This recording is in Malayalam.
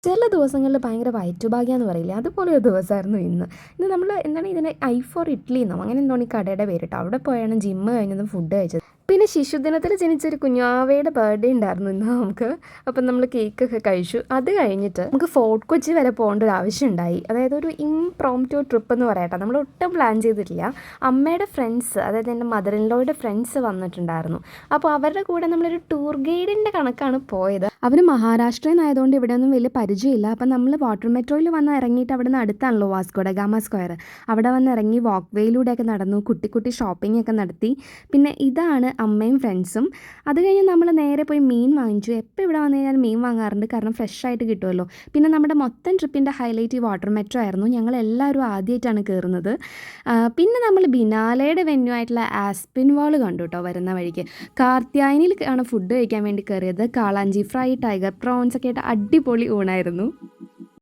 ചില ദിവസങ്ങളിൽ ഭയങ്കര വയറ്റുഭാഗ്യമെന്ന് പറയില്ലേ, അതുപോലെ ഒരു ദിവസമായിരുന്നു ഇന്ന്. ഇന്ന് നമ്മൾ എന്താണ് ഇതിനെ ഐ4 ഇഡ്ഡലി എന്നോ അങ്ങനെ എന്തോ ഈ കടയുടെ പേരിട്ടോ. അവിടെ പോയാണ് ജിമ്മ് കഴിഞ്ഞതും ഫുഡ് കഴിച്ചത്. പിന്നെ ശിശുദിനത്തിൽ ജനിച്ചൊരു കുഞ്ഞാവയുടെ ബർത്ത്ഡേ ഉണ്ടായിരുന്നു ഇന്ന് നമുക്ക്. അപ്പം നമ്മൾ കേക്കൊക്കെ കഴിച്ചു. അത് കഴിഞ്ഞിട്ട് നമുക്ക് ഫോർട്ട് കൊച്ചി വരെ പോകേണ്ട ഒരു ആവശ്യം ഉണ്ടായി. അതായത് ഒരു ഇംപ്രോംപ്റ്റു ട്രിപ്പ് എന്ന് പറയട്ടെ. നമ്മൾ ഒട്ടും പ്ലാൻ ചെയ്തിട്ടില്ല. അമ്മയുടെ ഫ്രണ്ട്സ്, അതായത് എൻ്റെ മദർ ഇൻ ലോയുടെ ഫ്രണ്ട്സ് വന്നിട്ടുണ്ടായിരുന്നു. അപ്പോൾ അവരുടെ കൂടെ നമ്മളൊരു ടൂർ ഗൈഡിൻ്റെ കണക്കാണ് പോയത്. അവർ മഹാരാഷ്ട്രയിൽ നിന്നായതുകൊണ്ട് ഇവിടെയൊന്നും വലിയ പരിചയമില്ല. അപ്പം നമ്മൾ വാട്ടർ മെട്രോയിൽ വന്ന് ഇറങ്ങിയിട്ട് അവിടെ നിന്ന് അടുത്താണല്ലോ വാസ്കോ ഡ ഗാമ സ്ക്വയർ. അവിടെ വന്ന് ഇറങ്ങി വാക്ക് വേയിലൂടെയൊക്കെ നടന്നു, കുട്ടി കുട്ടി ഷോപ്പിംഗ് ഒക്കെ നടത്തി. പിന്നെ ഇതാണ് അമ്മയും ഫ്രണ്ട്സും. അത് കഴിഞ്ഞ് നമ്മൾ നേരെ പോയി മീൻ വാങ്ങിച്ചു. എപ്പോൾ ഇവിടെ വന്നു കഴിഞ്ഞാൽ മീൻ വാങ്ങാറുണ്ട്, കാരണം ഫ്രഷ് ആയിട്ട് കിട്ടുമല്ലോ. പിന്നെ നമ്മുടെ മൊത്തം ട്രിപ്പിൻ്റെ ഹൈലൈറ്റ് ഈ വാട്ടർ മെട്രോ ആയിരുന്നു. ഞങ്ങളെല്ലാവരും ആദ്യമായിട്ടാണ് കയറുന്നത്. പിന്നെ നമ്മൾ ബിനാലയുടെ വെന്യൂ ആയിട്ടുള്ള ആസ്പിൻ വാൾ കണ്ടു കേട്ടോ വരുന്ന വഴിക്ക്. കാർത്യായനിയിൽ ആണ് ഫുഡ് കഴിക്കാൻ വേണ്ടി കയറിയത്. കാളാഞ്ചി ഫ്രൈ, ടൈഗർ പ്രോൺസ് ഒക്കെ ആയിട്ട് അടിപൊളി ഊണായിരുന്നു.